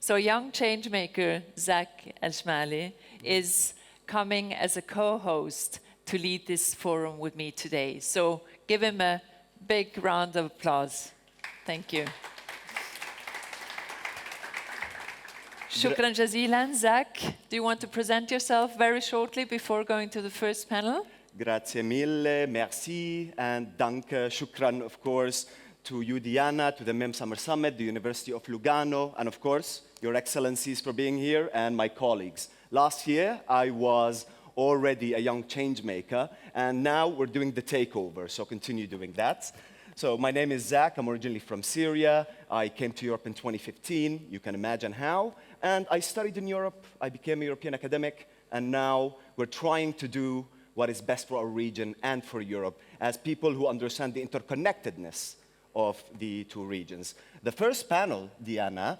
So young changemaker Zach Elshmali is coming as a co-host to lead this forum with me today. So give him a big round of applause. Thank you. Shukran jazilan. Zach, do you want to present yourself very shortly before going to the first panel? Grazie mille, merci, and danke, shukran, of course, to you, Diana, to the MEM Summer Summit, the University of Lugano, and of course, Your Excellencies for being here, and my colleagues. Last year, I was already a young change maker, and now we're doing the takeover, so continue doing that. So my name is Zach, I'm originally from Syria. I came to Europe in 2015, you can imagine how, and I studied in Europe, I became a European academic, and now we're trying to do what is best for our region and for Europe as people who understand the interconnectedness of the two regions. The first panel, Diana,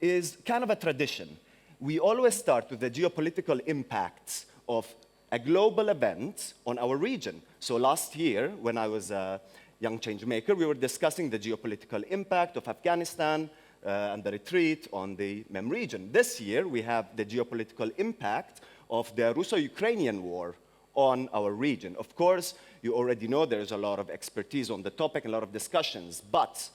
is kind of a tradition. We always start with the geopolitical impacts of a global event on our region. So last year, when I was a young change maker, we were discussing the geopolitical impact of Afghanistan and the retreat on the MEM region. This year, we have the geopolitical impact of the Russo-Ukrainian war on our region. Of course, you already know there's a lot of expertise on the topic, a lot of discussions, but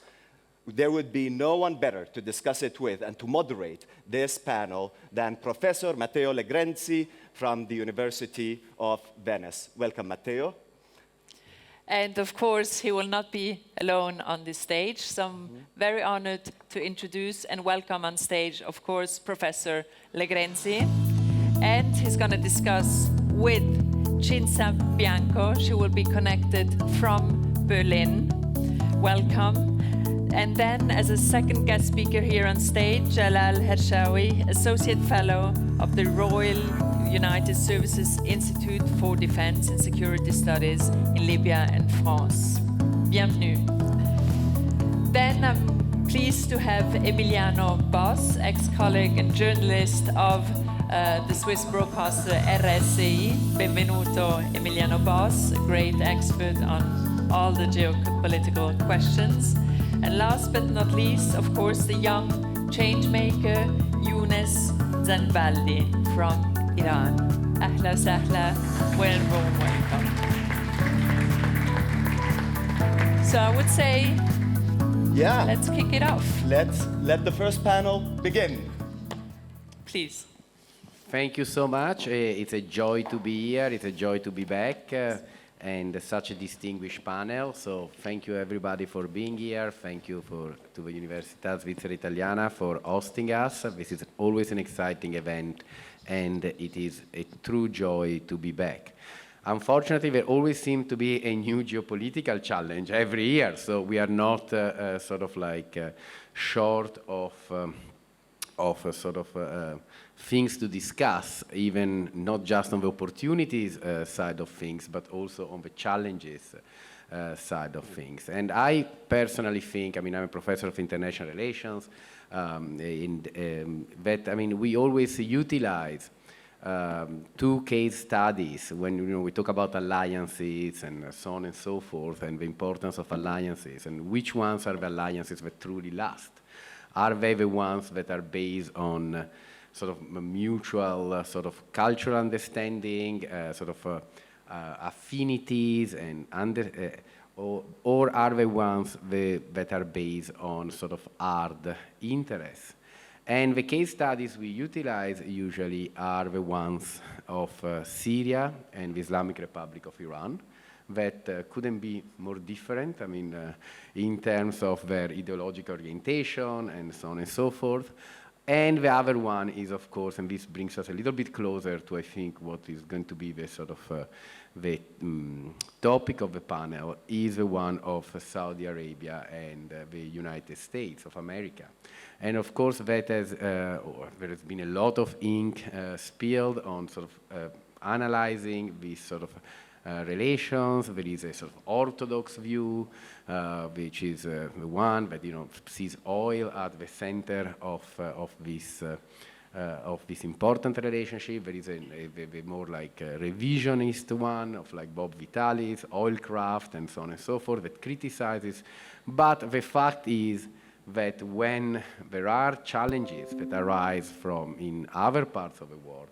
there would be no one better to discuss it with and to moderate this panel than Professor Matteo Legrenzi from the University of Venice. Welcome, Matteo. And of course, he will not be alone on this stage. So I'm very honored to introduce and welcome on stage, of course, Professor Legrenzi. And he's going to discuss with Cinzia Bianco. She will be connected from Berlin. Welcome. And then, as a second guest speaker here on stage, Jalel Harchaoui, Associate Fellow of the Royal United Services Institute for Defense and Security Studies in Libya and France. Bienvenue. Then I'm pleased to have Emiliano Boss, ex-colleague and journalist of the Swiss broadcaster RSI. Benvenuto, Emiliano Boss, a great expert on all the geopolitical questions. And last but not least, of course, the young change maker, Younes Zangiabaldi from Iran. Ahla sahla, warm welcome. So I would say, let's kick it off. Let's let the first panel begin. Please. Thank you so much. It's a joy to be here. It's a joy to be back. And such a distinguished panel. So thank you everybody for being here. Thank you to the Università Svizzera Italiana for hosting us. This is always an exciting event, and it is a true joy to be back. Unfortunately, there always seems to be a new geopolitical challenge every year, so we are not sort of like short of things to discuss, even not just on the opportunities side of things, but also on the challenges side of things. And I personally think, I'm a professor of international relations, we always utilize two case studies when we talk about alliances and so on and so forth, and the importance of alliances, and which ones are the alliances that truly last. Are they the ones that are based on sort of mutual sort of cultural understanding, affinities, and or are they ones that are based on sort of hard interests? And the case studies we utilize usually are the ones of Syria and the Islamic Republic of Iran, that couldn't be more different, in terms of their ideological orientation and so on and so forth. And the other one is, of course, and this brings us a little bit closer to, I think, what is going to be the sort of the topic of the panel, is the one of Saudi Arabia and the United States of America. And of course, that has, there has been a lot of ink spilled on sort of analyzing these sort of relations. There is a sort of orthodox view, which is the one that sees oil at the center of this important relationship. There is a more like a revisionist one of like Bob Vitalis, oilcraft, and so on and so forth, that criticizes. But the fact is that when there are challenges that arise from in other parts of the world,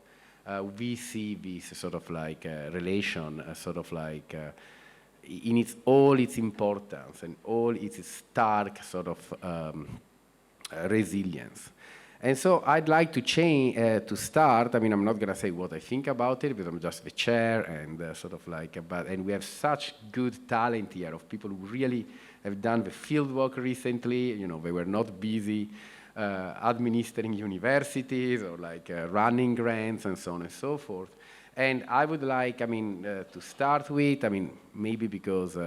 we see this sort of like relation, sort of like in all its importance and all its stark sort of resilience. And so I'd like to start. I mean, I'm not going to say what I think about it because I'm just the chair and sort of like, and we have such good talent here of people who really have done the field work recently. You know, they were not busy administering universities or like running grants and so on and so forth. And I would like, I mean, to start with, I mean, maybe because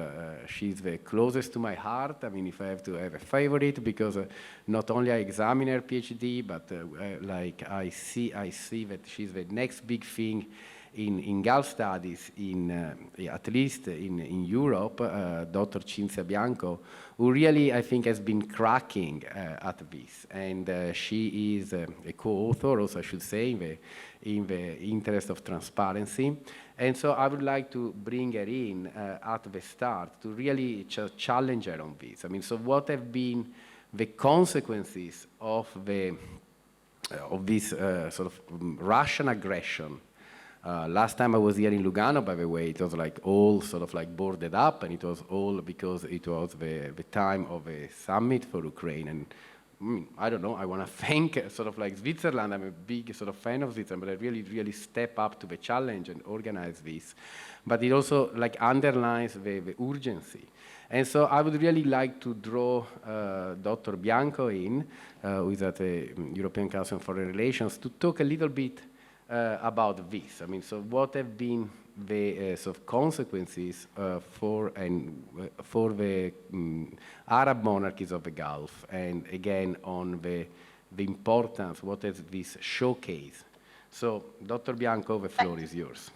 she's the closest to my heart. I mean, if I have to have a favorite, because not only I examine her PhD, but like I see that she's the next big thing in Gulf studies, at least in Europe, Dr. Cinzia Bianco, who really, I think, has been cracking at this. And she is a co-author, also I should say, in the interest of transparency. And so I would like to bring her in at the start to really challenge her on this. I mean, so what have been the consequences of this sort of Russian aggression? Last time I was here in Lugano, by the way, it was like all sort of like boarded up, and it was all because it was the time of a summit for Ukraine. And I don't know, I want to thank sort of like Switzerland. I'm a big sort of fan of Switzerland, but I really step up to the challenge and organize this. But it also like underlines the urgency. And so I would really like to draw Dr. Bianco in, who is at the European Council on Foreign Relations, to talk a little bit about this. I mean, so what have been the sort of consequences for the Arab monarchies of the Gulf, and again on the importance, what is this showcase? So, Dr. Bianco, the floor is yours.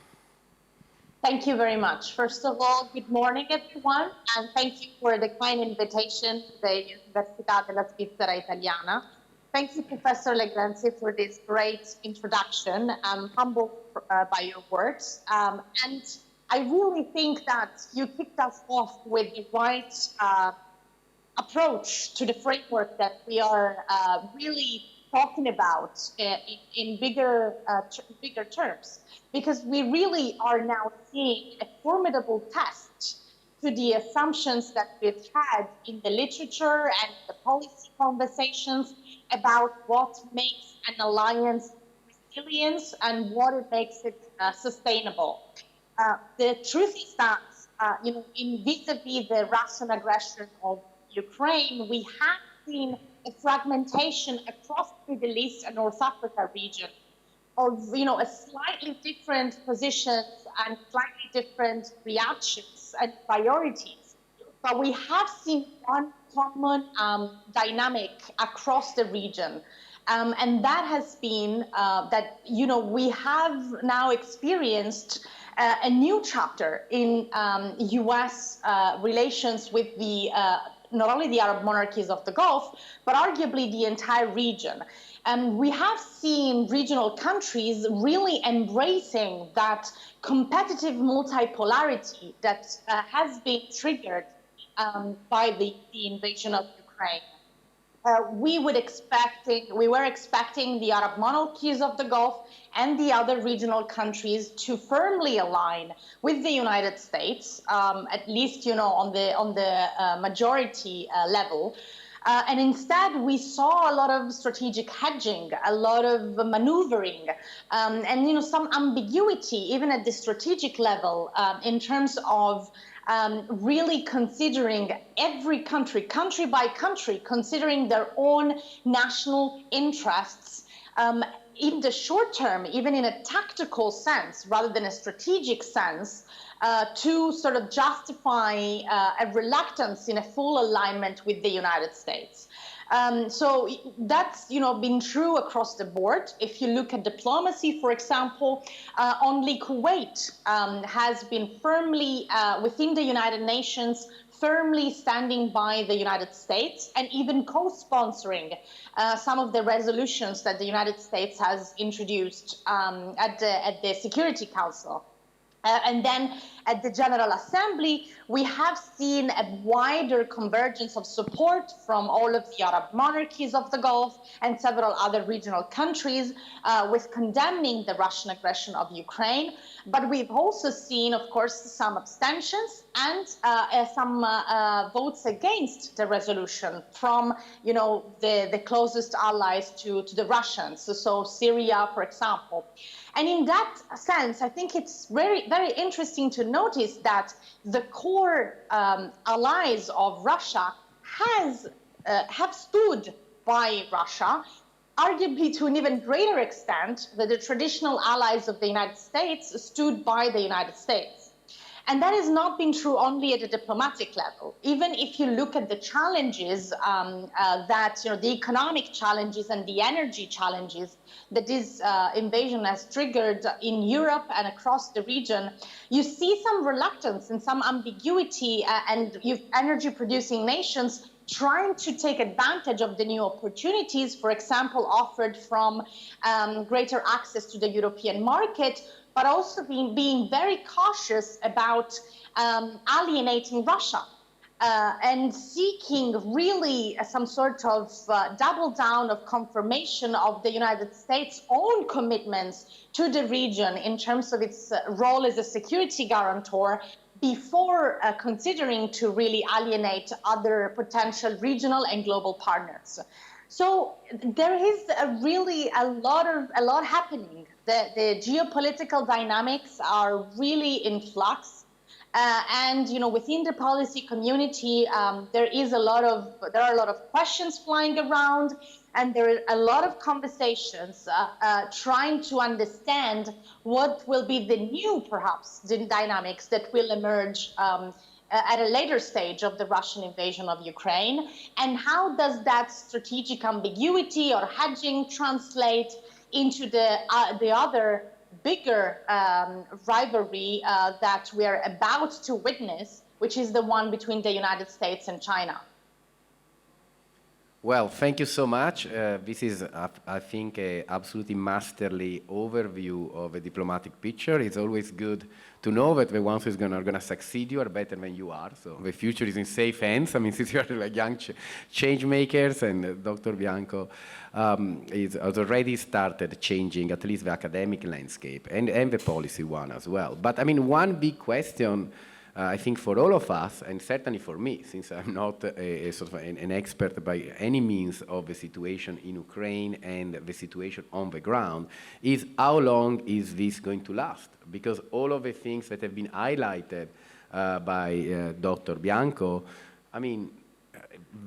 Thank you very much. First of all, good morning, everyone, and thank you for the kind invitation to the Università della Svizzera Italiana. Thank you, Professor Legrenzi, for this great introduction. I'm humbled by your words. And I really think that you kicked us off with the right approach to the framework that we are really talking about in bigger terms, because we really are now seeing a formidable test to the assumptions that we've had in the literature and the policy conversations about what makes an alliance resilient and what it makes it sustainable. The truth is that, in vis-a-vis the Russian aggression of Ukraine, we have seen a fragmentation across the Middle East and North Africa region of, a slightly different positions and slightly different reactions and priorities. But we have seen one common dynamic across the region. And that has been that, we have now experienced a new chapter in US relations with the not only the Arab monarchies of the Gulf, but arguably the entire region. And we have seen regional countries really embracing that competitive multipolarity that has been triggered by the invasion of Ukraine. We were expecting the Arab monarchies of the Gulf and the other regional countries to firmly align with the United States, at least on the majority level. And instead, we saw a lot of strategic hedging, a lot of maneuvering, and some ambiguity, even at the strategic level, in terms of really considering every country by country, considering their own national interests in the short term, even in a tactical sense, rather than a strategic sense, to sort of justify a reluctance in a full alignment with the United States. So that's been true across the board. If you look at diplomacy, for example, only Kuwait has been firmly within the United Nations, firmly standing by the United States and even co-sponsoring some of the resolutions that the United States has introduced at the Security Council. And then at the General Assembly, we have seen a wider convergence of support from all of the Arab monarchies of the Gulf and several other regional countries with condemning the Russian aggression of Ukraine. But we've also seen, of course, some abstentions and some votes against the resolution from, the closest allies to the Russians, so Syria, for example. And in that sense, I think it's very, very interesting to notice that the core allies of Russia have stood by Russia, arguably to an even greater extent that the traditional allies of the United States stood by the United States. And that has not been true only at a diplomatic level. Even if you look at the challenges the economic challenges and the energy challenges that this invasion has triggered in Europe and across the region, you see some reluctance and some ambiguity and energy-producing nations trying to take advantage of the new opportunities, for example, offered from greater access to the European market, but also being very cautious about alienating Russia and seeking really some sort of double down of confirmation of the United States' own commitments to the region in terms of its role as a security guarantor before considering to really alienate other potential regional and global partners. So there is really a lot happening. The geopolitical dynamics are really in flux, and within the policy community, there are a lot of questions flying around, and there are a lot of conversations trying to understand what will be the new, perhaps, the dynamics that will emerge at a later stage of the Russian invasion of Ukraine, and how does that strategic ambiguity or hedging translate into the other bigger rivalry that we are about to witness, which is the one between the United States and China. Well, thank you so much. This is, I think, an absolutely masterly overview of a diplomatic picture. It's always good to know that the ones who's gonna succeed you are better than you are. So the future is in safe hands. I mean, since you are like young change makers, and Dr. Bianco has already started changing at least the academic landscape and the policy one as well. But I mean, one big question, I think for all of us, and certainly for me, since I'm not a sort of an expert by any means of the situation in Ukraine and the situation on the ground, is how long is this going to last? Because all of the things that have been highlighted by Dr. Bianco, I mean,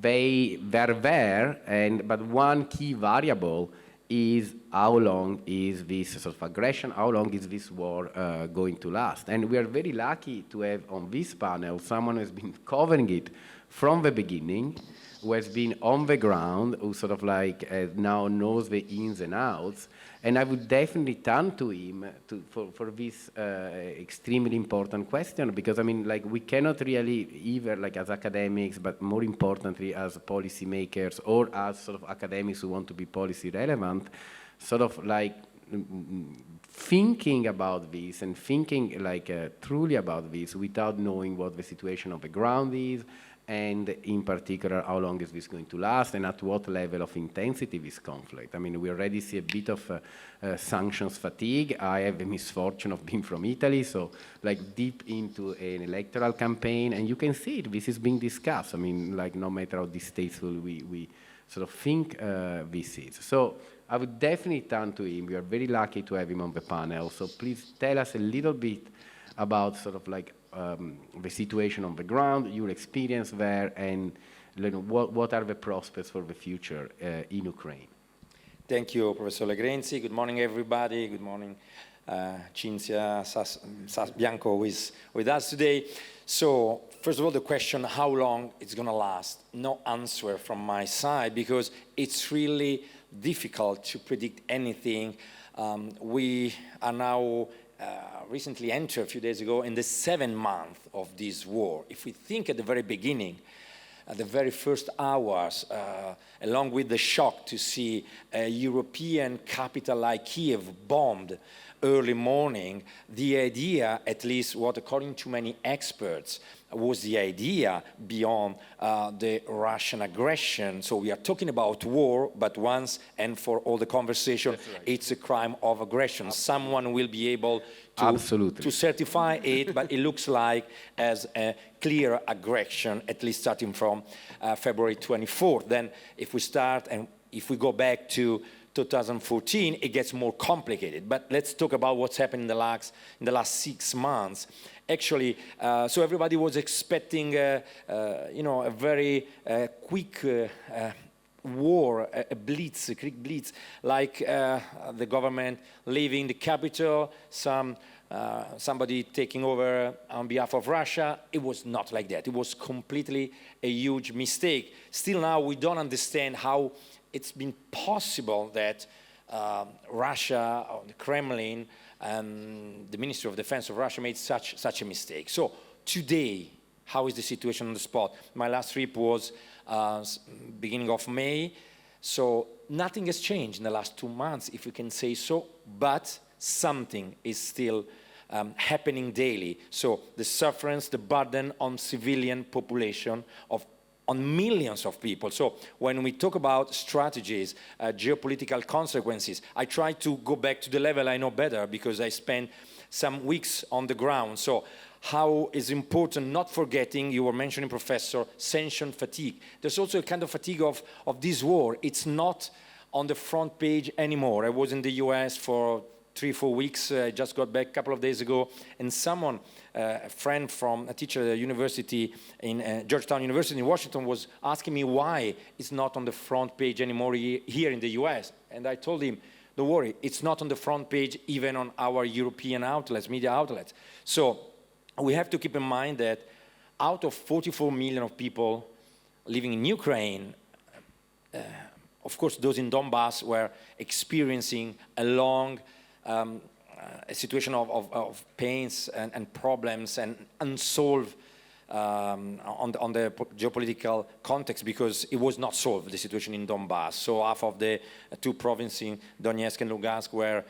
they're there, but one key variable is how long is this sort of aggression, how long is this war going to last? And we are very lucky to have on this panel someone who has been covering it from the beginning, who has been on the ground, who sort of like now knows the ins and outs. And I would definitely turn to him for this extremely important question, because I mean, like, we cannot really, either like as academics, but more importantly as policymakers or as sort of academics who want to be policy relevant, sort of like thinking about this and thinking like truly about this without knowing what the situation on the ground is, and in particular, how long is this going to last, and at what level of intensity this conflict. I mean, we already see a bit of sanctions fatigue. I have the misfortune of being from Italy, so like deep into an electoral campaign, and you can see it, this is being discussed. I mean, like no matter how distasteful we sort of think this is. So I would definitely turn to him. We are very lucky to have him on the panel. So please tell us a little bit about sort of like the situation on the ground, your experience there, and what are the prospects for the future in Ukraine? Thank you, Professor Legrenzi. Good morning, everybody. Good morning, Cinzia, Bianco is with us today. So, first of all, the question, how long it's going to last? No answer from my side, because it's really difficult to predict anything. We are now recently entered a few days ago in the 7th month of this war. If we think at the very beginning, the very first hours, along with the shock to see a European capital like Kiev bombed early morning, the idea, at least what according to many experts, was the idea beyond the Russian aggression. So we are talking about war, but once and for all the conversation, right, it's a crime of aggression. Absolutely. Someone will be able to certify it, but it looks like as a clear aggression, at least starting from February 24th. Then if we start and if we go back to 2014, it gets more complicated. But let's talk about what's happened in the last 6 months. Actually, so everybody was expecting, a very quick war, a quick blitz, like the government leaving the capital, somebody taking over on behalf of Russia. It was not like that. It was completely a huge mistake. Still now, we don't understand how it's been possible that Russia, or the Kremlin, and the Ministry of Defense of Russia made such a mistake. So today, how is the situation on the spot? My last trip was beginning of May, so nothing has changed in the last 2 months, if we can say so, but something is still happening daily. So the sufferance, the burden on civilian population on millions of people. So when we talk about strategies, geopolitical consequences, I try to go back to the level I know better because I spent some weeks on the ground. So how is important not forgetting, you were mentioning, Professor, sanction fatigue. There's also a kind of fatigue of this war. It's not on the front page anymore. I was in the US for 3-4 weeks. I just got back a couple of days ago, and someone, a friend from a teacher at the university in Georgetown University in Washington, was asking me why it's not on the front page anymore here in the US. And I told him, don't worry, it's not on the front page even on our European outlets, media outlets. So we have to keep in mind that out of 44 million of people living in Ukraine, of course, those in Donbass were experiencing a long a situation of pains and problems and unsolved on the geopolitical context, because it was not solved, the situation in Donbass. So half of the 2 provinces, Donetsk and Lugansk, were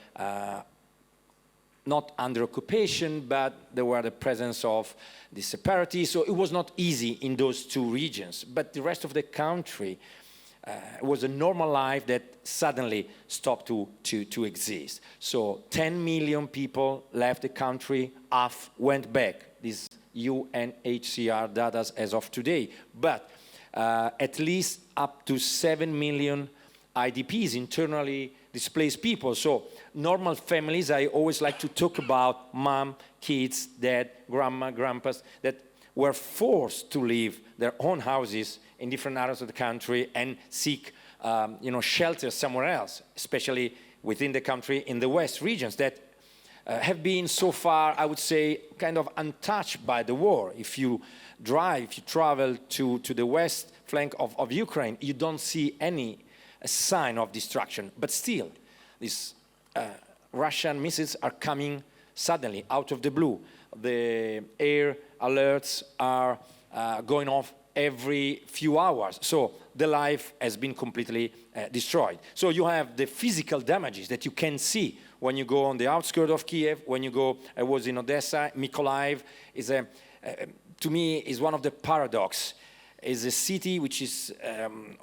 not under occupation, but there were the presence of the separatists. So it was not easy in those 2 regions. But the rest of the country, it was a normal life that suddenly stopped to exist. So 10 million people left the country, half went back. This UNHCR data as of today. But at least up to 7 million IDPs, internally displaced people. So normal families, I always like to talk about mom, kids, dad, grandma, grandpas, that were forced to leave their own houses in different areas of the country and seek shelter somewhere else, especially within the country in the West regions that have been so far, I would say, kind of untouched by the war. If you travel to the west flank of Ukraine, you don't see any sign of destruction. But still, these Russian missiles are coming suddenly, out of the blue. The air alerts are going off every few hours. So the life has been completely destroyed. So you have the physical damages that you can see when you go on the outskirts of Kiev, when you go, I was in Odessa, Mykolaiv is to me, is one of the paradox. It's a city which is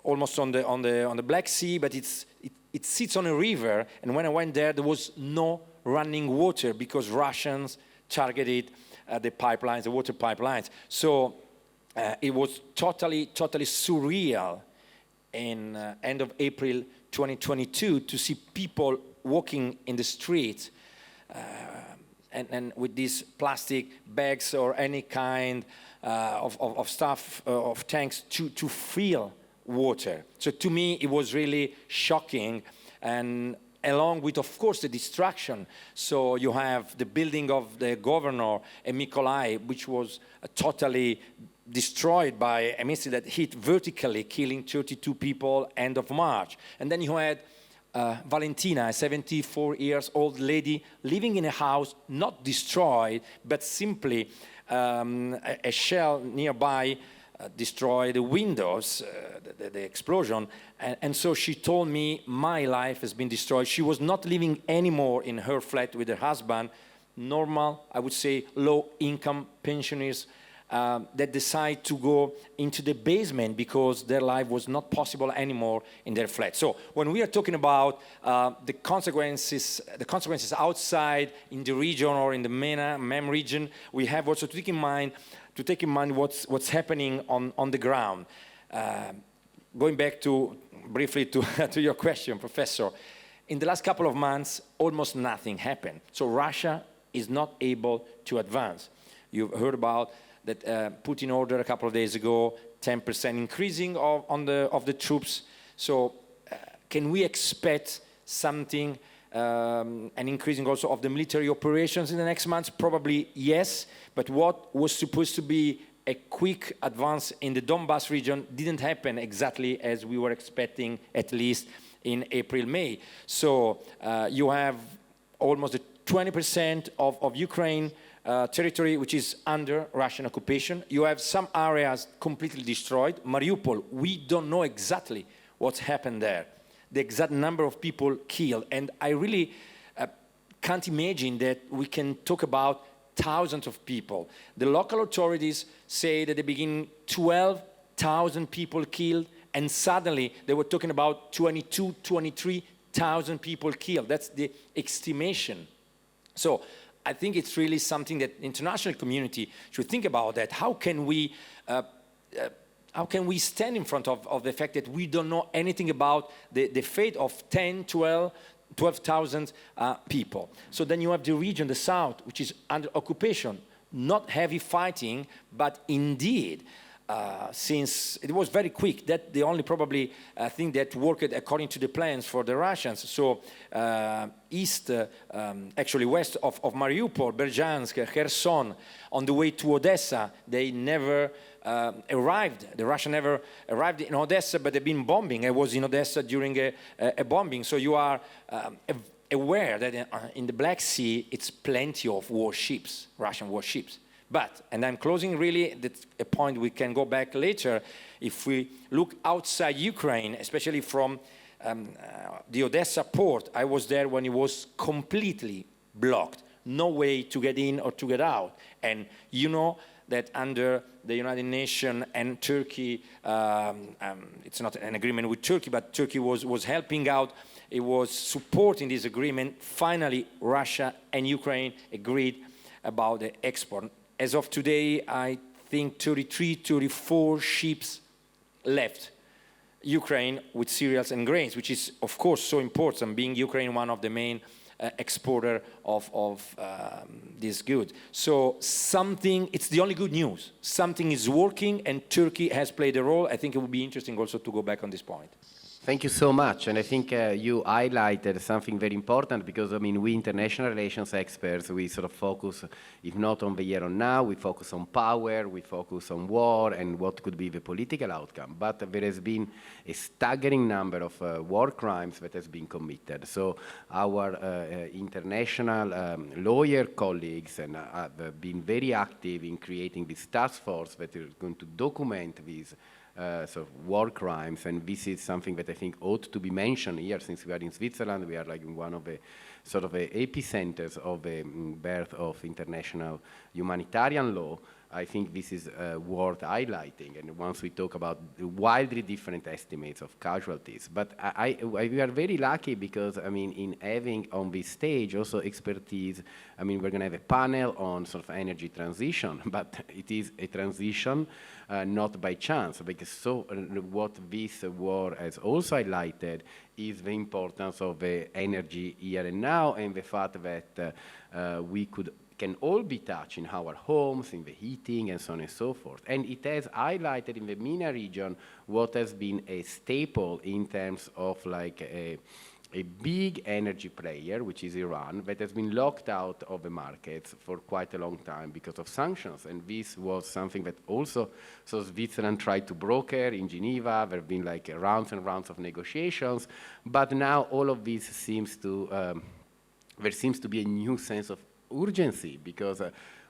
almost on the Black Sea, but it sits on a river, and when I went there was no running water because Russians targeted the pipelines, the water pipelines. So it was totally surreal in end of April 2022 to see people walking in the street and with these plastic bags or any kind of stuff, of tanks to fill water. So to me, it was really shocking, and along with, of course, the destruction. So you have the building of the governor in Mykolaiv, which was totally destroyed by a missile that hit vertically, killing 32 people end of March. And then you had Valentina, a 74-year-old lady, living in a house not destroyed, but simply a shell nearby destroy the windows, the explosion. And so she told me, my life has been destroyed. She was not living anymore in her flat with her husband, normal, I would say, low-income pensioners that decide to go into the basement because their life was not possible anymore in their flat. So when we are talking about the consequences outside in the region or in the MEM region, we have also to take in mind what's happening on the ground. Going back briefly to your question, Professor, in the last couple of months, almost nothing happened. So Russia is not able to advance. You've heard about that Putin ordered a couple of days ago, 10% increasing of the troops. So can we expect something, an increasing also of the military operations in the next months? Probably yes, but what was supposed to be a quick advance in the Donbas region didn't happen exactly as we were expecting, at least in April, May. So you have almost 20% of Ukraine territory which is under Russian occupation. You have some areas completely destroyed. Mariupol, we don't know exactly what's happened there, the exact number of people killed. And I really can't imagine that we can talk about thousands of people. The local authorities say that they begin 12,000 people killed, and suddenly they were talking about 23,000 people killed. That's the estimation. So I think it's really something that the international community should think about that. How can we stand in front of the fact that we don't know anything about the fate of 12,000 people? So then you have the region, the south, which is under occupation, not heavy fighting, but indeed, since it was very quick, that the only probably thing that worked according to the plans for the Russians. So actually west of Mariupol, Berjansk, Kherson, on the way to Odessa, they never arrived. The Russians never arrived in Odessa, but they've been bombing. I was in Odessa during a bombing. So you are aware that in the Black Sea, it's plenty of warships, Russian warships. But, and I'm closing really, that's a point we can go back later, if we look outside Ukraine, especially from the Odessa port, I was there when it was completely blocked. No way to get in or to get out. And you know that under the United Nations and Turkey, it's not an agreement with Turkey, but Turkey was helping out. It was supporting this agreement. Finally, Russia and Ukraine agreed about the export. As of today, I think 33, 34 ships left Ukraine with cereals and grains, which is, of course, so important, being Ukraine one of the main exporter of this good. So something, it's the only good news. Something is working, and Turkey has played a role. I think it would be interesting also to go back on this point. Thank you so much, and I think you highlighted something very important, because I mean, we international relations experts, we sort of focus, if not on the here and now, we focus on power, we focus on war and what could be the political outcome. But there has been a staggering number of war crimes that has been committed. So our international lawyer colleagues and have been very active in creating this task force that is going to document these sort of war crimes, and this is something that I think ought to be mentioned here, since we are in Switzerland. We are like in one of the sort of epicenters of the birth of international humanitarian law. I think this is worth highlighting, and once we talk about wildly different estimates of casualties. But we are very lucky because, I mean, in having on this stage also expertise, I mean, we're going to have a panel on sort of energy transition, but it is a transition not by chance, because so what this war has also highlighted is the importance of the energy here and now, and the fact that we can all be touched in our homes, in the heating, and so on and so forth. And it has highlighted in the MENA region what has been a staple in terms of like a big energy player, which is Iran, that has been locked out of the markets for quite a long time because of sanctions. And this was something that also, so Switzerland tried to broker in Geneva. There have been like rounds and rounds of negotiations, but now all of this seems to, there seems to be a new sense of urgency, because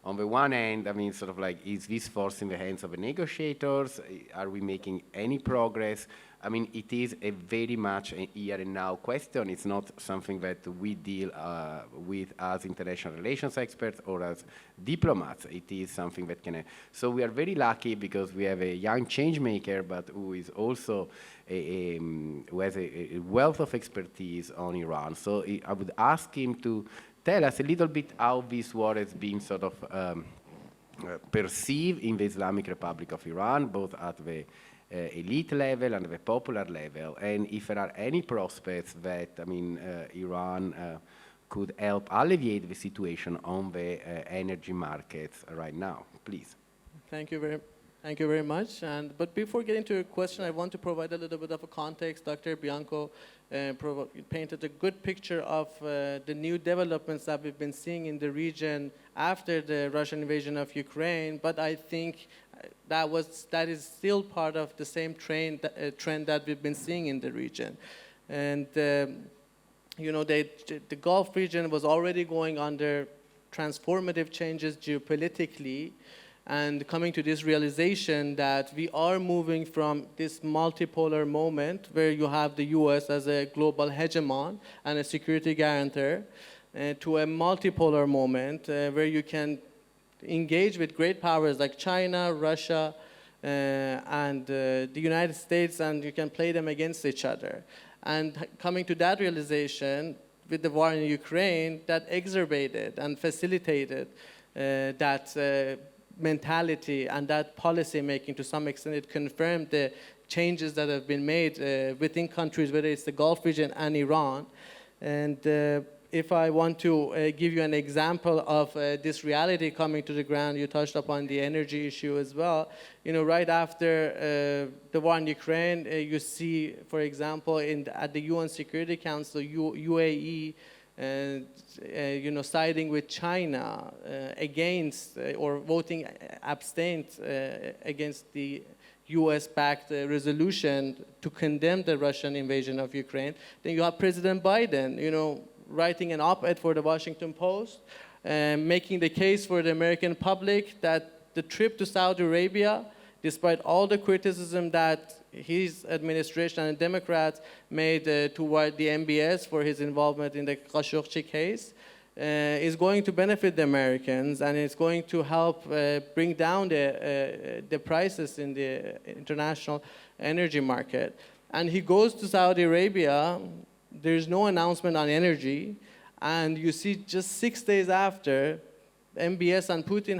on the one hand, I mean, sort of like, is this force in the hands of the negotiators? Are we making any progress? I mean, it is a very much a here and now question. It's not something that we deal with as international relations experts or as diplomats. It is something that can. So we are very lucky because we have a young change maker, but who is also who has a wealth of expertise on Iran. So I would ask him to tell us a little bit how this war has been sort of perceived in the Islamic Republic of Iran, both at the elite level and the popular level, and if there are any prospects that, I mean, Iran could help alleviate the situation on the energy markets right now. Please. Thank you very much. But before getting to your question, I want to provide a little bit of a context. Dr. Bianco painted a good picture of the new developments that we've been seeing in the region after the Russian invasion of Ukraine. But I think that is still part of the same trend that we've been seeing in the region. And you know, the Gulf region was already going under transformative changes geopolitically, and coming to this realization that we are moving from this multipolar moment where you have the US as a global hegemon and a security guarantor to a multipolar moment where you can engage with great powers like China, Russia, and the United States, and you can play them against each other. And coming to that realization with the war in Ukraine, that exacerbated and facilitated that mentality and that policy making to some extent. It confirmed the changes that have been made within countries, whether it's the Gulf region and Iran. And if I want to give you an example of this reality coming to the ground, you touched upon the energy issue as well. You know, right after the war in Ukraine, you see, for example, at the UN Security Council, UAE, you know, siding with China against or voting abstained against the US-backed resolution to condemn the Russian invasion of Ukraine. Then you have President Biden, you know, writing an op-ed for the Washington Post, making the case for the American public that the trip to Saudi Arabia, despite all the criticism that his administration and Democrats made toward the MBS for his involvement in the Khashoggi case, is going to benefit the Americans, and it's going to help bring down the prices in the international energy market. And he goes to Saudi Arabia. There's no announcement on energy, and you see just 6 days after, MBS and Putin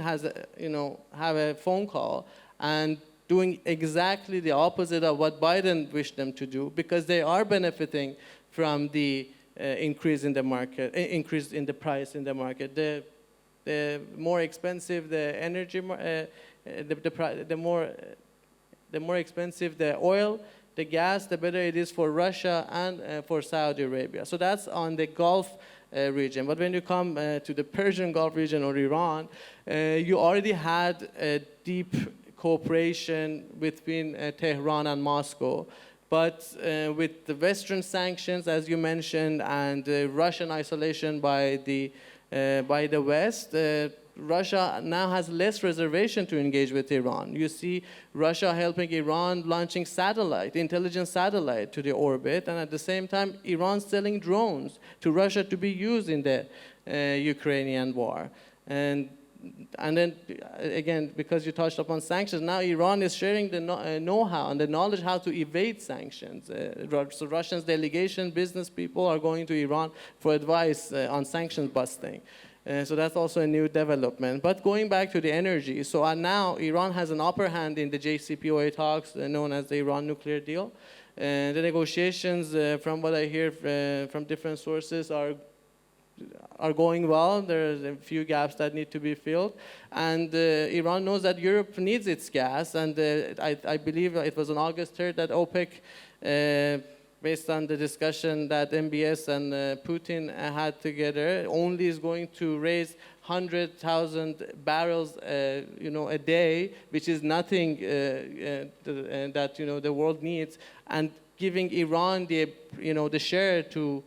have a phone call and doing exactly the opposite of what Biden wished them to do, because they are benefiting from the increase in the market, increase in the price in the market. The more expensive the energy, the more expensive the oil, the gas, the better it is for Russia and for Saudi Arabia. So that's on the Gulf region. But when you come to the Persian Gulf region or Iran, you already had a deep cooperation between Tehran and Moscow. But with the Western sanctions, as you mentioned, and Russian isolation by the West, Russia now has less reservation to engage with Iran. You see Russia helping Iran launching intelligence satellite to the orbit, and at the same time, Iran selling drones to Russia to be used in the Ukrainian war. And then, again, because you touched upon sanctions, now Iran is sharing the know-how and the knowledge how to evade sanctions. So Russia's delegation, business people are going to Iran for advice on sanctions busting. So that's also a new development. But going back to the energy, so now Iran has an upper hand in the JCPOA talks known as the Iran nuclear deal. The negotiations, from what I hear from different sources, are going well. There's a few gaps that need to be filled. And Iran knows that Europe needs its gas. And I believe it was on August 3rd that OPEC, based on the discussion that MBS and Putin had together, only is going to raise 100,000 barrels, a day, which is nothing that the world needs, and giving Iran the share to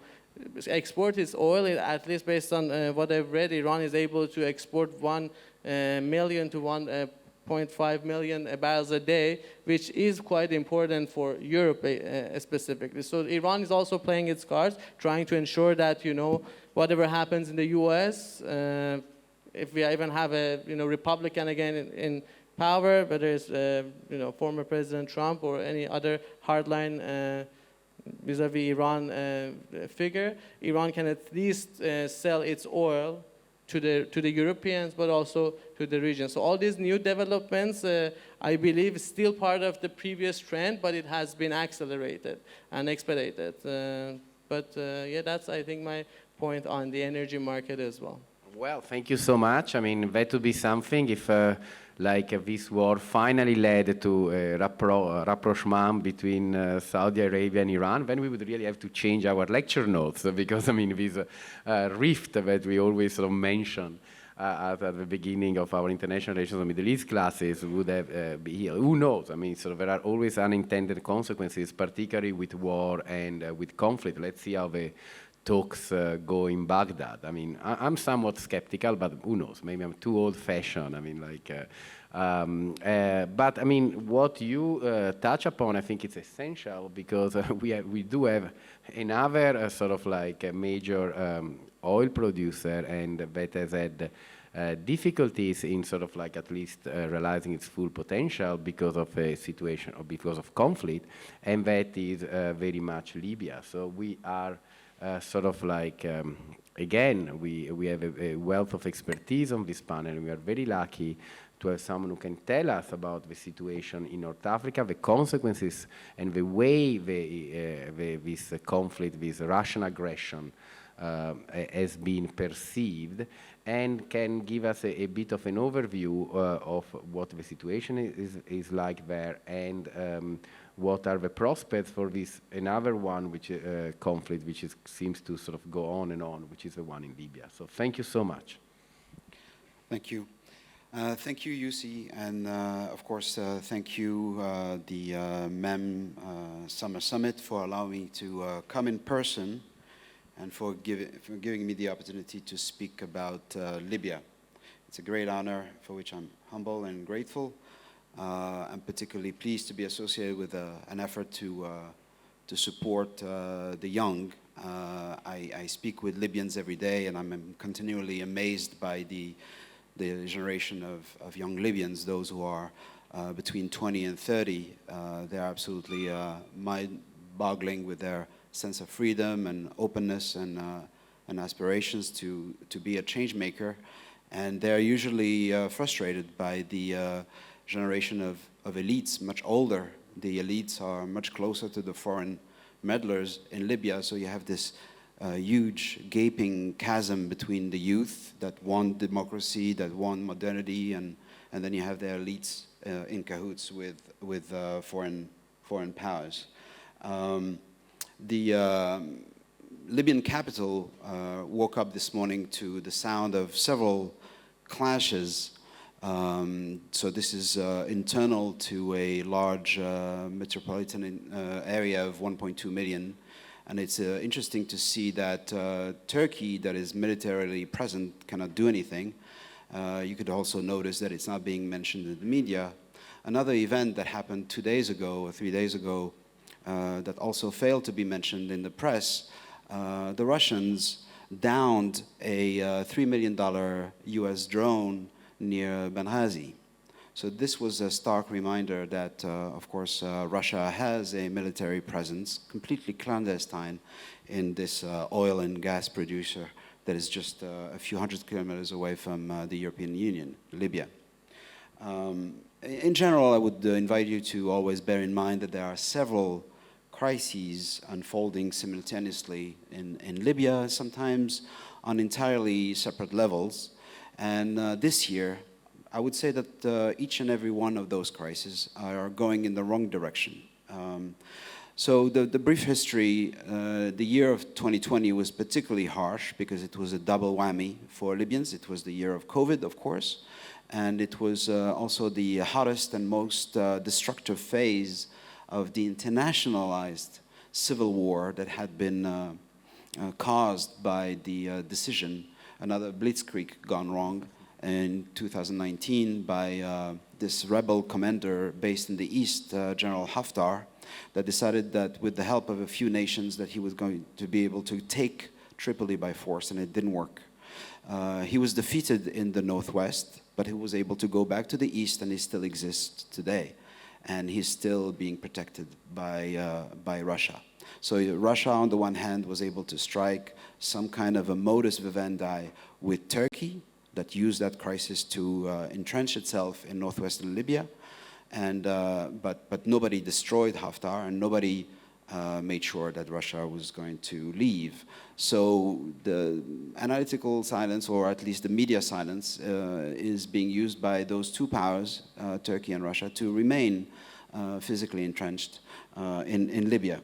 export its oil. At least based on what I've read, Iran is able to export 1 million to 1.5 million barrels a day, which is quite important for Europe specifically. So Iran is also playing its cards, trying to ensure that, you know, whatever happens in the U.S., if we even have a, you know, Republican again in power, whether it's, you know, former President Trump or any other hardline vis-a-vis Iran figure, Iran can at least sell its oil to the Europeans, but also to the region. So all these new developments, I believe, is still part of the previous trend, but it has been accelerated and expedited. Yeah, that's, I think, my point on the energy market as well. Well, thank you so much. I mean, that would be something if this war finally led to a rapprochement between Saudi Arabia and Iran, then we would really have to change our lecture notes because, I mean, this rift that we always sort of mention at the beginning of our international relations and Middle East classes would have be here. Who knows? I mean, so there are always unintended consequences, particularly with war and with conflict. Let's see how the talks go in Baghdad. I mean, I'm somewhat skeptical, but who knows? Maybe I'm too old-fashioned. I mean, but I mean, what you touch upon, I think it's essential because we do have another sort of like a major oil producer, and that has had difficulties in sort of like at least realizing its full potential because of a situation or because of conflict, and that is very much Libya. So we are sort of like, again, we have a wealth of expertise on this panel. We are very lucky to have someone who can tell us about the situation in North Africa, the consequences, and the way this conflict, this Russian aggression has been perceived, and can give us a bit of an overview of what the situation is like there, and what are the prospects for this another one, which conflict, which seems to sort of go on and on, which is the one in Libya. So thank you so much. Thank you. Thank you, Younes, and of course, thank you, the MEM Summer Summit, for allowing me to come in person and for giving me the opportunity to speak about Libya. It's a great honor for which I'm humble and grateful. I'm particularly pleased to be associated with an effort to support the young. I speak with Libyans every day, and I'm continually amazed by the generation of young Libyans, those who are between 20 and 30. They're absolutely mind-boggling with their sense of freedom and openness and aspirations to be a change maker. And they're usually frustrated by the generation of elites, much older. The elites are much closer to the foreign meddlers in Libya, so you have this huge gaping chasm between the youth that want democracy, that want modernity, and then you have the elites in cahoots with foreign powers. The Libyan capital woke up this morning to the sound of several clashes. So this is internal to a large metropolitan area of 1.2 million. And it's interesting to see that Turkey, that is militarily present, cannot do anything. You could also notice that it's not being mentioned in the media. Another event that happened 2 days ago or 3 days ago that also failed to be mentioned in the press, the Russians downed a $3 million US drone near Benghazi. So this was a stark reminder that, of course, Russia has a military presence, completely clandestine, in this oil and gas producer that is just a few hundred kilometers away from the European Union, Libya. In general, I would invite you to always bear in mind that there are several crises unfolding simultaneously in Libya, sometimes on entirely separate levels. And this year, I would say that each and every one of those crises are going in the wrong direction. So the brief history, the year of 2020 was particularly harsh because it was a double whammy for Libyans. It was the year of COVID, of course, and it was also the hottest and most destructive phase of the internationalized civil war that had been caused by the decision, another blitzkrieg gone wrong in 2019 by this rebel commander based in the east, General Haftar, that decided that with the help of a few nations that he was going to be able to take Tripoli by force, and it didn't work. He was defeated in the northwest, but he was able to go back to the east, and he still exists today. And he's still being protected by Russia. So Russia, on the one hand, was able to strike some kind of a modus vivendi with Turkey that used that crisis to entrench itself in northwestern Libya. And, but nobody destroyed Haftar, and nobody made sure that Russia was going to leave. So the analytical silence, or at least the media silence, is being used by those two powers, Turkey and Russia, to remain physically entrenched in Libya.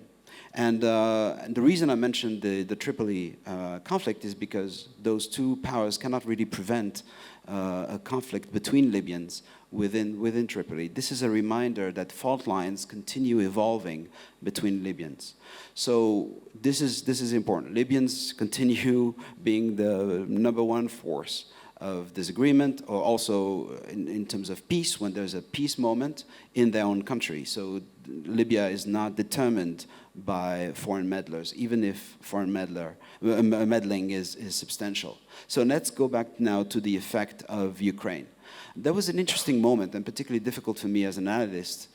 And the reason I mentioned the Tripoli conflict is because those two powers cannot really prevent a conflict between Libyans within Tripoli. This is a reminder that fault lines continue evolving between Libyans. So this is important. Libyans continue being the #1 force of disagreement, or also in terms of peace, when there's a peace moment in their own country. So Libya is not determined by foreign meddlers, even if foreign meddling is substantial. So let's go back now to the effect of Ukraine. There was an interesting moment, and particularly difficult for me as an analyst,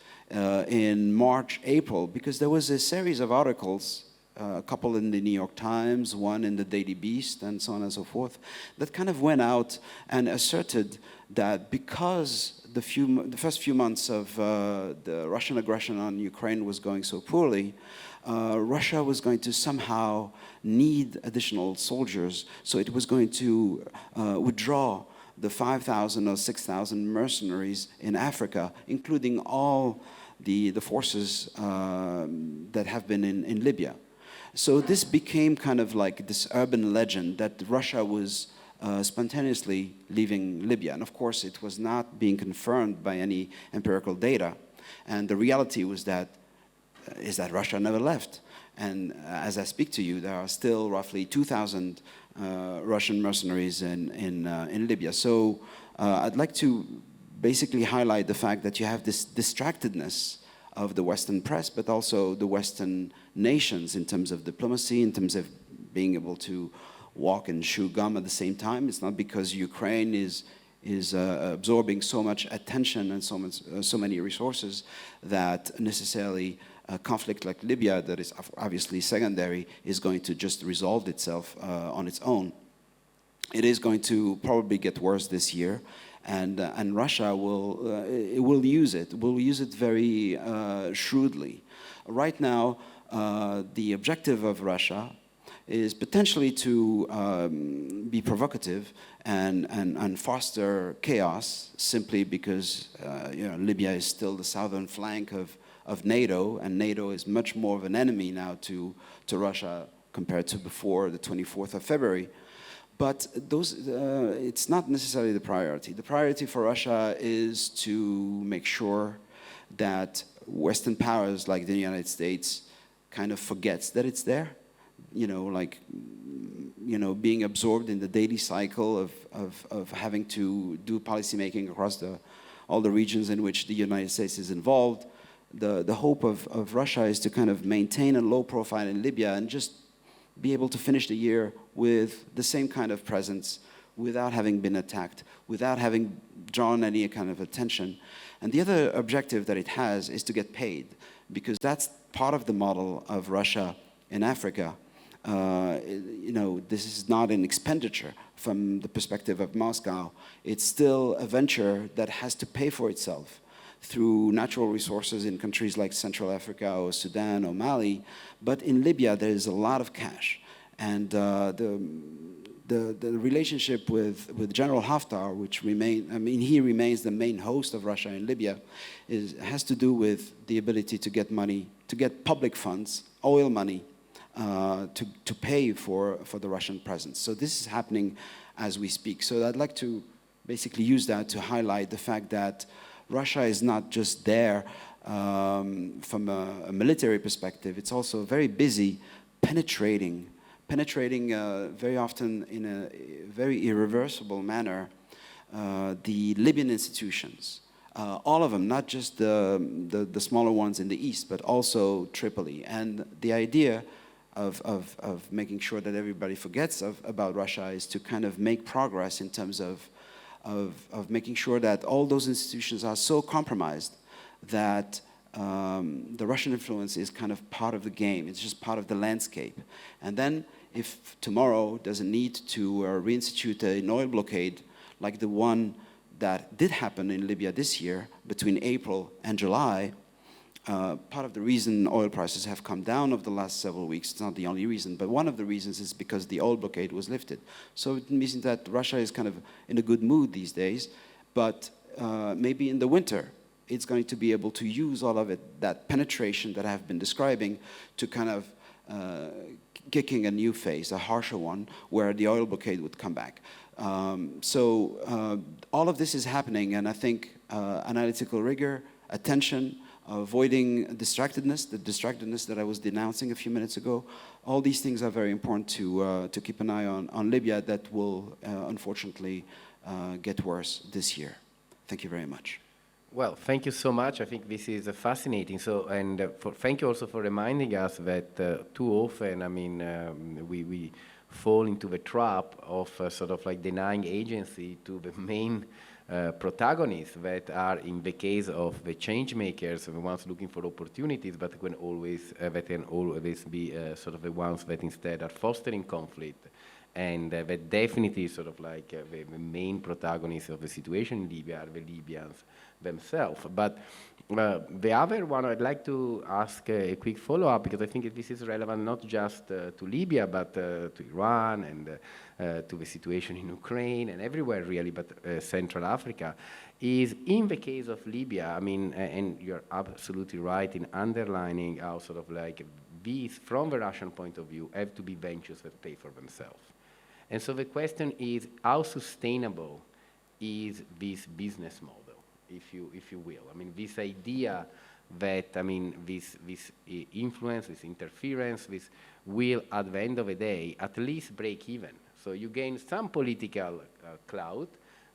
in March, April, because there was a series of articles, a couple in the New York Times, one in the Daily Beast, and so on and so forth, that kind of went out and asserted that because the first few months of the Russian aggression on Ukraine was going so poorly, Russia was going to somehow need additional soldiers, so it was going to withdraw the 5,000 or 6,000 mercenaries in Africa, including all the forces that have been in Libya. So this became kind of like this urban legend that Russia was spontaneously leaving Libya. And of course, it was not being confirmed by any empirical data. And the reality was that Russia never left. And as I speak to you, there are still roughly 2,000 Russian mercenaries in Libya. So I'd like to basically highlight the fact that you have this distractedness of the Western press, but also the Western nations in terms of diplomacy, in terms of being able to walk and chew gum at the same time. It's not because Ukraine is absorbing so much attention and so many resources that necessarily a conflict like Libya, that is obviously secondary, is going to just resolve itself on its own. It is going to probably get worse this year, and Russia will use it. Will use it very shrewdly. Right now, the objective of Russia is potentially to be provocative and foster chaos, simply because Libya is still the southern flank of NATO, and NATO is much more of an enemy now to Russia compared to before the 24th of February. But it's not necessarily the priority. The priority for Russia is to make sure that Western powers like the United States kind of forgets that it's there. Being absorbed in the daily cycle of having to do policymaking across all the regions in which the United States is involved. The hope of Russia is to kind of maintain a low profile in Libya and just be able to finish the year with the same kind of presence, without having been attacked, without having drawn any kind of attention. And the other objective that it has is to get paid, because that's part of the model of Russia in Africa. This is not an expenditure from the perspective of Moscow. It's still a venture that has to pay for itself through natural resources in countries like Central Africa or Sudan or Mali. But in Libya, there is a lot of cash. And the relationship with General Haftar, he remains the main host of Russia in Libya, has to do with the ability to get money, to get public funds, oil money, to pay for the Russian presence. So this is happening as we speak. So I'd like to basically use that to highlight the fact that Russia is not just there from a military perspective. It's also very busy penetrating penetrating very often in a very irreversible manner the Libyan institutions. All of them, not just the smaller ones in the east, but also Tripoli. And the idea of making sure that everybody forgets about Russia is to kind of make progress in terms of making sure that all those institutions are so compromised that the Russian influence is kind of part of the game. It's just part of the landscape. And then if tomorrow there's a need to reinstitute an oil blockade like the one that did happen in Libya this year between April and July, part of the reason oil prices have come down over the last several weeks, it's not the only reason, but one of the reasons is because the oil blockade was lifted. So it means that Russia is kind of in a good mood these days, but maybe in the winter, it's going to be able to use all of it, that penetration that I've been describing, to kind of kicking a new phase, a harsher one, where the oil blockade would come back. So all of this is happening, and I think analytical rigor, attention, avoiding distractedness, the distractedness that I was denouncing a few minutes ago, all these things are very important to keep an eye on Libya that will unfortunately get worse this year. Thank you very much. Well, thank you so much. I think this is fascinating. So, and thank you also for reminding us that too often, I mean, we fall into the trap of sort of like denying agency to the main protagonists that are, in the case of the change makers, the ones looking for opportunities, but can always be sort of the ones that instead are fostering conflict. And that definitely sort of like the main protagonists of the situation in Libya are the Libyans themselves. But the other one, I'd like to ask a quick follow-up, because I think this is relevant not just to Libya, but to Iran and to the situation in Ukraine and everywhere really, but Central Africa, is in the case of Libya, I mean, and you're absolutely right in underlining how sort of like these, from the Russian point of view, have to be ventures that pay for themselves. And so the question is, how sustainable is this business model, if you will? I mean, this idea that, I mean, this influence, this interference, this will, at the end of the day, at least break even. So you gain some political clout,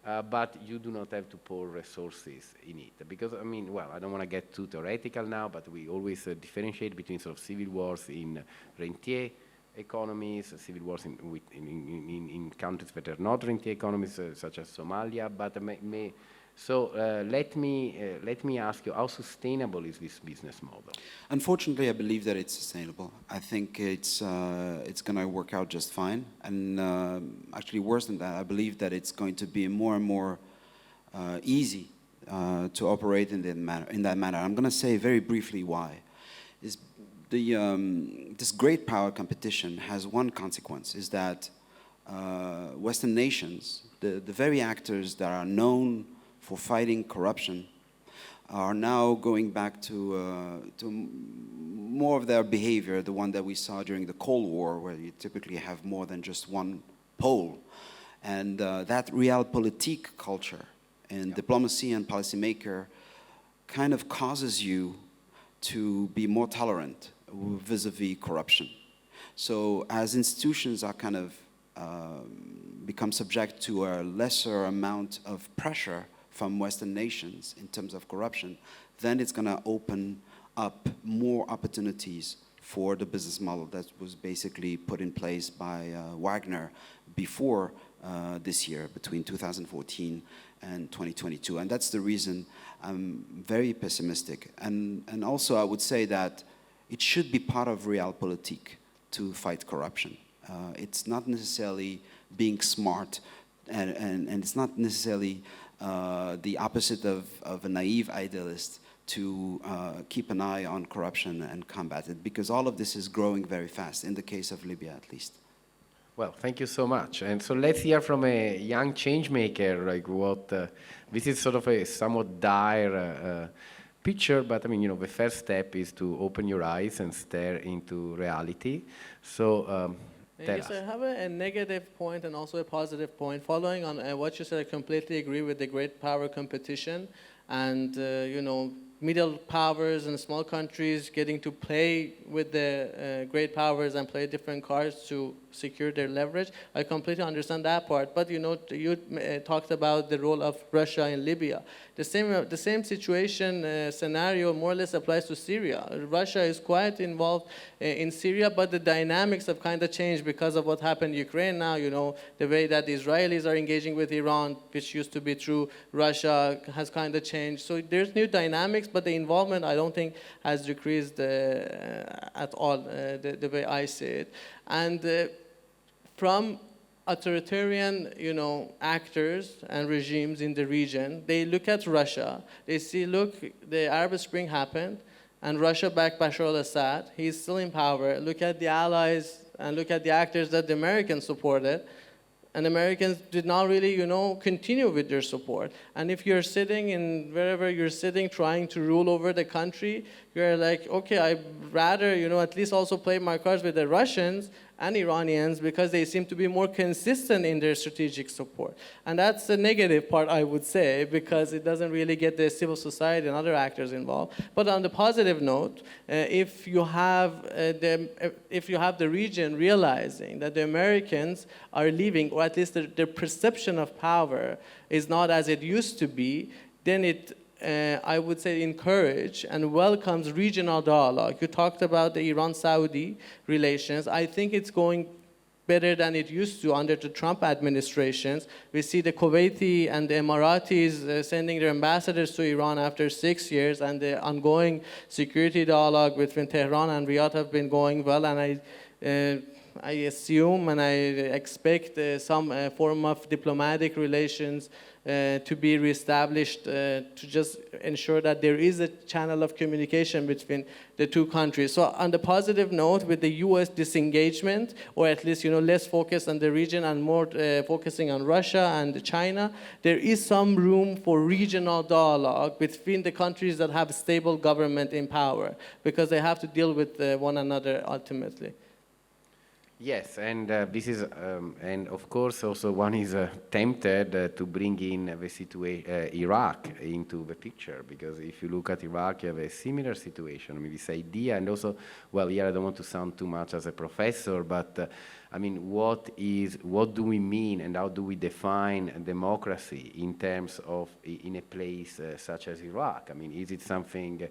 but you do not have to pour resources in it. Because, I mean, well, I don't want to get too theoretical now, but we always differentiate between sort of civil wars in rentier economies, civil wars in countries that are not rentier economies, such as Somalia. But let me ask you, how sustainable is this business model? Unfortunately, I believe that it's sustainable. I think it's going to work out just fine. And actually, worse than that, I believe that it's going to be more and more easy to operate in that manner. I'm going to say very briefly why. This great power competition has one consequence, is that Western nations, the very actors that are known for fighting corruption, are now going back to more of their behavior, the one that we saw during the Cold War, where you typically have more than just one pole. And that realpolitik culture in diplomacy and policymaker kind of causes you to be more tolerant vis-a-vis corruption. So as institutions are kind of become subject to a lesser amount of pressure from Western nations in terms of corruption, then it's going to open up more opportunities for the business model that was basically put in place by Wagner before this year, between 2014 and 2022. And that's the reason I'm very pessimistic. And also I would say that it should be part of realpolitik to fight corruption. It's not necessarily being smart, and it's not necessarily the opposite of a naive idealist to keep an eye on corruption and combat it, because all of this is growing very fast, in the case of Libya at least. Well, thank you so much. And so let's hear from a young change maker, like what, this is sort of a somewhat dire picture, but I mean, you know, the first step is to open your eyes and stare into reality. So yes, I have a negative point and also a positive point. Following on what you said, I completely agree with the great power competition and, you know, middle powers and small countries getting to play with the great powers and play different cards to secure their leverage. I completely understand that part. But you talked about the role of Russia in Libya. The same situation scenario more or less applies to Syria. Russia is quite involved in Syria, but the dynamics have kind of changed because of what happened in Ukraine now. The way that the Israelis are engaging with Iran, which used to be through Russia, has kind of changed. So there's new dynamics, but the involvement, I don't think, has decreased at all, the way I see it. And from authoritarian, actors and regimes in the region, they look at Russia, they see, look, the Arab Spring happened, and Russia backed Bashar al-Assad, he's still in power. Look at the allies and look at the actors that the Americans supported, and Americans did not really, continue with their support. And if you're sitting in wherever you're sitting trying to rule over the country, you're like, okay, I'd rather, at least also play my cards with the Russians and Iranians because they seem to be more consistent in their strategic support. And that's the negative part, I would say, because it doesn't really get the civil society and other actors involved. But on the positive note, if you have the region realizing that the Americans are leaving, or at least their perception of power is not as it used to be, then it I would say encourage and welcomes regional dialogue. You talked about the Iran-Saudi relations. I think it's going better than it used to under the Trump administrations. We see the Kuwaiti and the Emiratis sending their ambassadors to Iran after 6 years, and the ongoing security dialogue between Tehran and Riyadh have been going well, and I assume and I expect some form of diplomatic relations to be reestablished to just ensure that there is a channel of communication between the two countries. So on the positive note, with the US disengagement, or at least less focus on the region and more focusing on Russia and China, there is some room for regional dialogue between the countries that have stable government in power, because they have to deal with one another ultimately. Yes, and this is, and of course also one is tempted to bring in the situation, Iraq into the picture, because if you look at Iraq, you have a similar situation. I mean, this idea, and also, well, here I don't want to sound too much as a professor, but I mean, what do we mean and how do we define democracy in terms of, in a place such as Iraq? I mean, is it something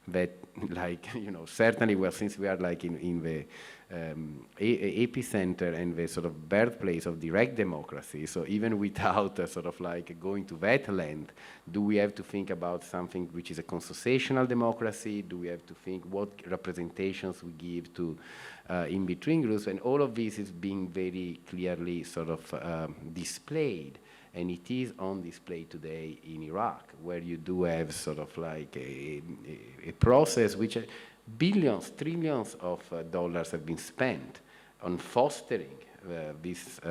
that, like, certainly, well, since we are like in the epicenter and the sort of birthplace of direct democracy, so even without sort of like going to that land, do we have to think about something which is a consociational democracy? Do we have to think what representations we give to in-between groups? And all of this is being very clearly sort of displayed. And it is on display today in Iraq, where you do have sort of like a process which billions, trillions of dollars have been spent on fostering this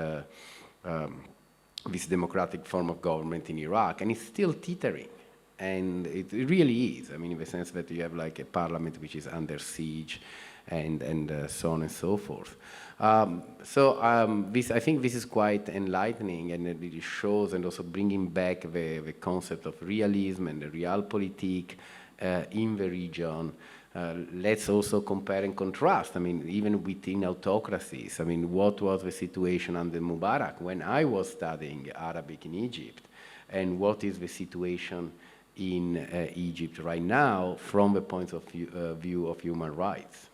democratic form of government in Iraq, and it's still teetering. And it really is, I mean, in the sense that you have like a parliament which is under siege, and so on and so forth. I think this is quite enlightening, and it really shows, and also bringing back the concept of realism and the realpolitik in the region. Let's also compare and contrast. I mean, even within autocracies, I mean, what was the situation under Mubarak when I was studying Arabic in Egypt, and what is the situation in Egypt right now from the point of view of human rights?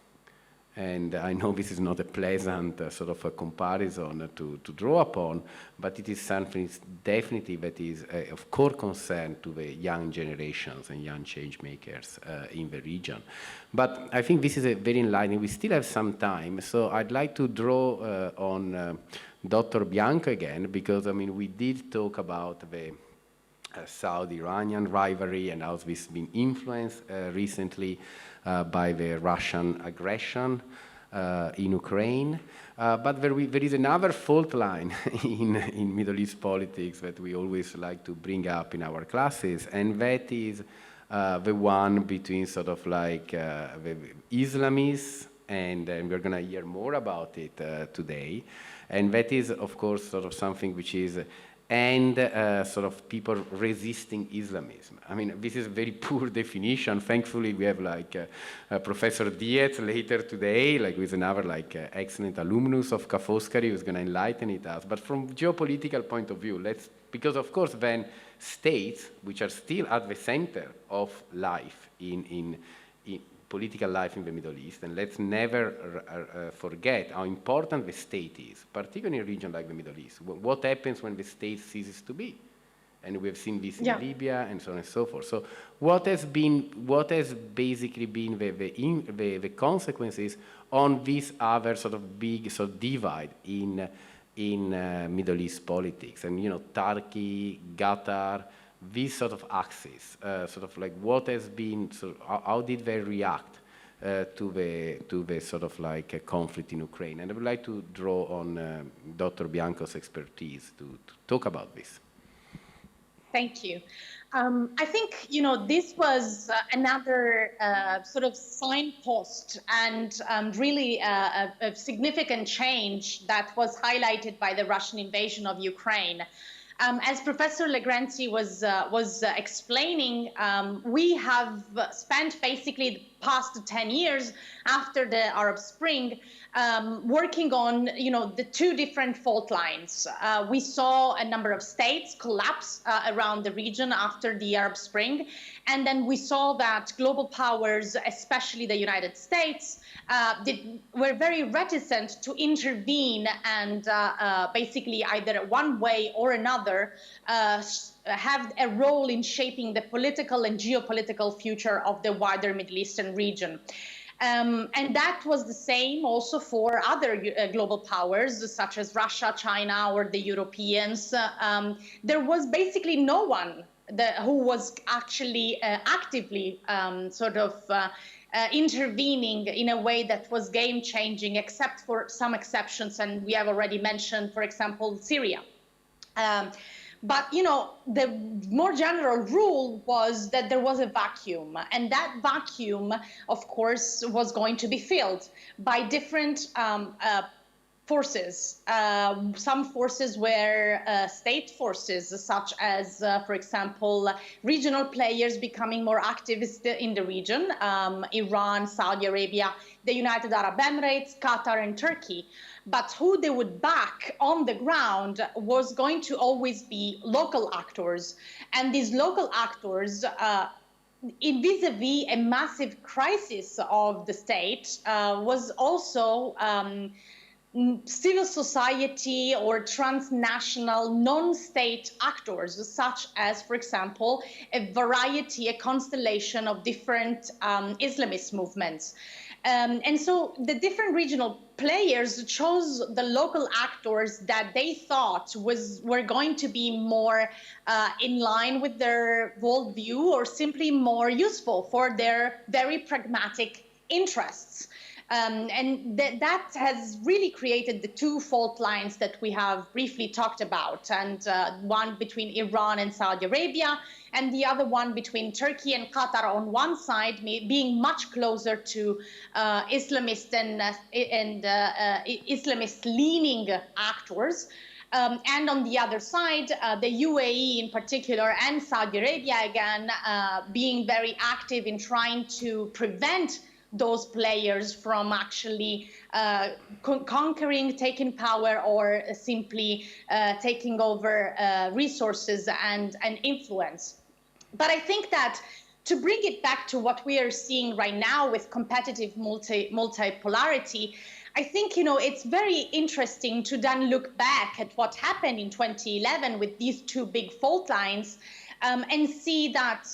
And I know this is not a pleasant sort of a comparison to draw upon, but it is something definitely that is of core concern to the young generations and young change makers in the region. But I think this is a very enlightening. We still have some time, so I'd like to draw on Dr. Bianco again, because I mean, we did talk about the Saudi-Iranian rivalry and how this has been influenced recently by the Russian aggression in Ukraine. But there is another fault line in Middle East politics that we always like to bring up in our classes, and that is the one between sort of like the Islamists, and we're going to hear more about it today. And that is, of course, sort of something which is and sort of people resisting Islamism. I mean, this is a very poor definition. Thankfully, we have like Professor Dietz later today, like with another like excellent alumnus of Foscari who's going to enlighten it us. But from geopolitical point of view, because of course then states, which are still at the center of life in political life in the Middle East, and let's never forget how important the state is, particularly in a region like the Middle East. What happens when the state ceases to be? And we have seen this in Libya and so on and so forth. So what has basically been the consequences on this other sort of big sort of divide in Middle East politics? And Turkey, Qatar, this sort of axis, sort of like what has been, how did they react to the sort of like conflict in Ukraine? And I would like to draw on Dr. Bianco's expertise to talk about this. Thank you. I think, this was another sort of signpost and really a significant change that was highlighted by the Russian invasion of Ukraine. As Professor Legrenzi was explaining, we have spent basically the past 10 years after the Arab Spring working on, the two different fault lines. We saw a number of states collapse around the region after the Arab Spring, and then we saw that global powers, especially the United States, were very reticent to intervene and basically either one way or another have a role in shaping the political and geopolitical future of the wider Middle Eastern region. And that was the same also for other global powers, such as Russia, China, or the Europeans. There was basically no one who was actually actively intervening in a way that was game-changing, except for some exceptions, and we have already mentioned, for example, Syria. But, the more general rule was that there was a vacuum, and that vacuum, of course, was going to be filled by different forces. Some forces were state forces, such as, for example, regional players becoming more activist in the region, Iran, Saudi Arabia, the United Arab Emirates, Qatar, and Turkey. But who they would back on the ground was going to always be local actors. And these local actors, vis-a-vis a massive crisis of the state, was also civil society or transnational non-state actors, such as, for example, a constellation of different Islamist movements. And so the different regional players chose the local actors that they thought were going to be more in line with their worldview or simply more useful for their very pragmatic interests. And that has really created the two fault lines that we have briefly talked about, and one between Iran and Saudi Arabia, and the other one between Turkey and Qatar on one side, being much closer to Islamist and Islamist-leaning actors. And on the other side, the UAE in particular and Saudi Arabia again being very active in trying to prevent those players from actually conquering, taking power, or simply taking over resources and influence. But I think that to bring it back to what we are seeing right now with competitive multipolarity, I think, it's very interesting to then look back at what happened in 2011 with these two big fault lines and see that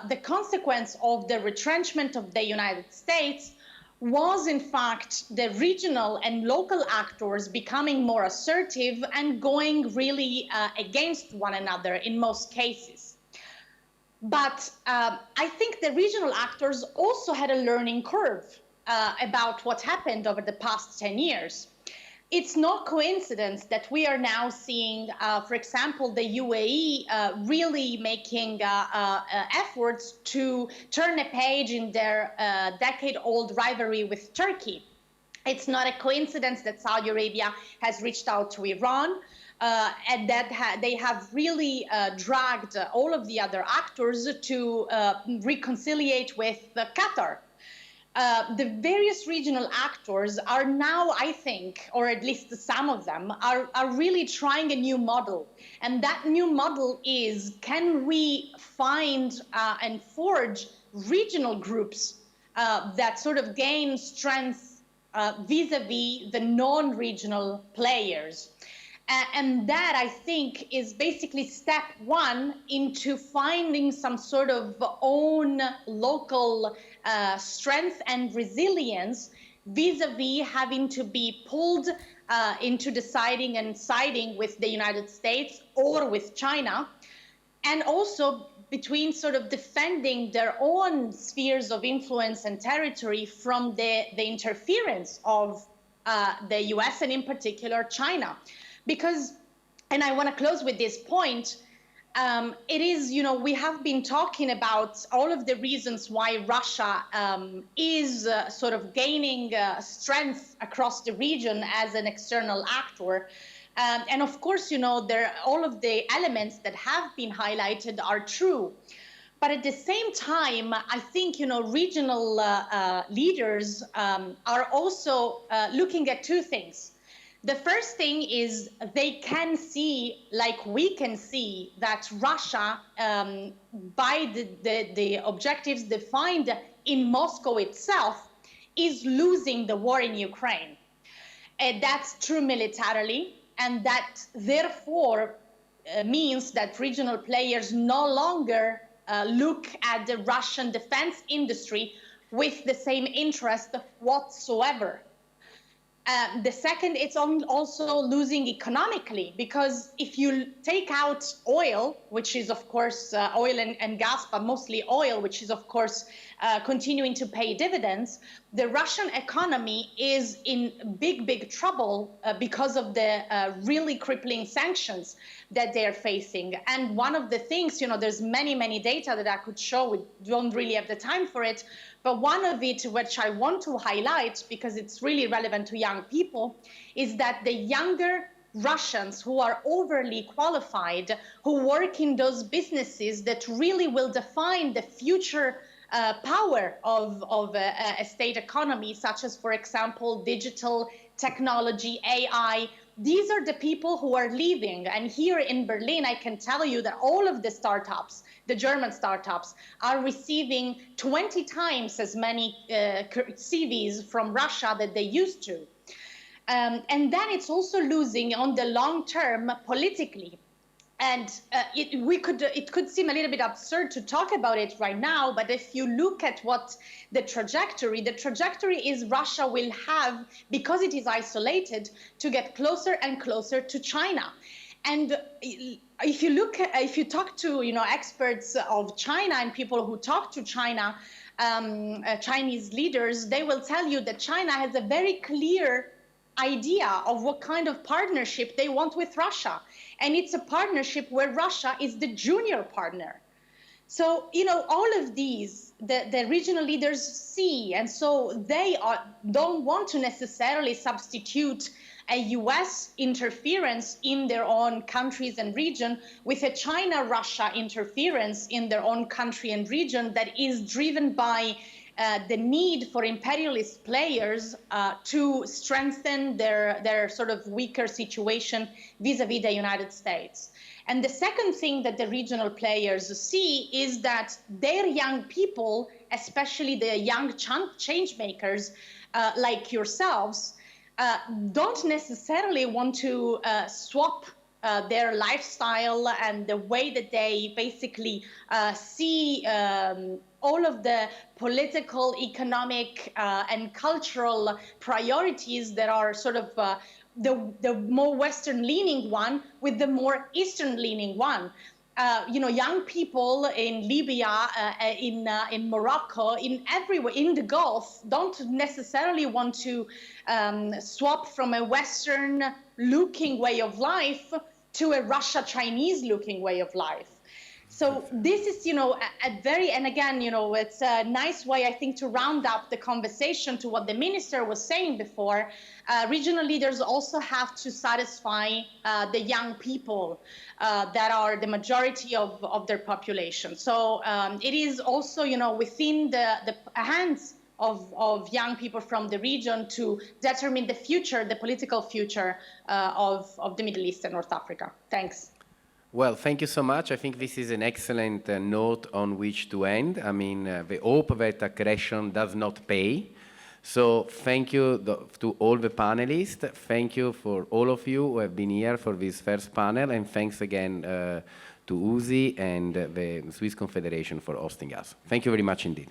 the consequence of the retrenchment of the United States was, in fact, the regional and local actors becoming more assertive and going really against one another in most cases. But I think the regional actors also had a learning curve about what happened over the past 10 years. It's no coincidence that we are now seeing, for example, the UAE really making efforts to turn a page in their decade-old rivalry with Turkey. It's not a coincidence that Saudi Arabia has reached out to Iran. and that they have really dragged all of the other actors to reconciliate with Qatar. The various regional actors are now, I think, or at least some of them, are really trying a new model. And that new model is, can we find and forge regional groups that sort of gain strength vis-a-vis the non-regional players? And that, I think, is basically step one into finding some sort of own local strength and resilience vis-a-vis having to be pulled into deciding and siding with the United States or with China, and also between sort of defending their own spheres of influence and territory from the interference of the US and in particular China. Because, and I want to close with this point, it is, we have been talking about all of the reasons why Russia is sort of gaining strength across the region as an external actor. And of course, all of the elements that have been highlighted are true. But at the same time, I think, regional leaders are also looking at two things. The first thing is they can see, like we can see, that Russia, by the objectives defined in Moscow itself, is losing the war in Ukraine. That's true militarily, and that therefore means that regional players no longer look at the Russian defense industry with the same interest whatsoever. The second, it's also losing economically, because if you take out oil, which is of course oil and gas, but mostly oil, which is of course continuing to pay dividends, the Russian economy is in big trouble because of the really crippling sanctions that they're facing. And one of the things, there's many data that I could show, we don't really have the time for it, but one of it, which I want to highlight because it's really relevant to young people, is that the younger Russians who are overly qualified, who work in those businesses that really will define the future power of a state economy, such as, for example, digital technology, AI. These are the people who are leaving. And here in Berlin, I can tell you that all of the startups, the German startups, are receiving 20 times as many CVs from Russia that they used to. And then it's also losing on the long term politically. And it could seem a little bit absurd to talk about it right now, but if you look at what the trajectory is Russia will have, because it is isolated, to get closer and closer to China. And if you talk to experts of China and people who talk to China, Chinese leaders, they will tell you that China has a very clear idea of what kind of partnership they want with Russia. And it's a partnership where Russia is the junior partner. So, all of these, the regional leaders see, and so they don't want to necessarily substitute a US interference in their own countries and region with a China-Russia interference in their own country and region that is driven by the need for imperialist players to strengthen their sort of weaker situation vis-a-vis the United States. And the second thing that the regional players see is that their young people, especially the young change makers like yourselves, don't necessarily want to swap their lifestyle and the way that they basically see all of the political, economic, and cultural priorities that are sort of the more Western-leaning one with the more Eastern-leaning one. Young people in Libya, in Morocco, everywhere, in the Gulf, don't necessarily want to swap from a Western-looking way of life to a Russia-Chinese-looking way of life. So this is, a very, and again, it's a nice way, I think, to round up the conversation to what the minister was saying before. Regional leaders also have to satisfy the young people that are the majority of their population. So it is also, within the hands of young people from the region to determine the future, the political future of the Middle East and North Africa. Thanks. Well, thank you so much. I think this is an excellent note on which to end. I mean, we hope that aggression does not pay. So thank you to all the panelists. Thank you for all of you who have been here for this first panel. And thanks again to Uzi and the Swiss Confederation for hosting us. Thank you very much indeed.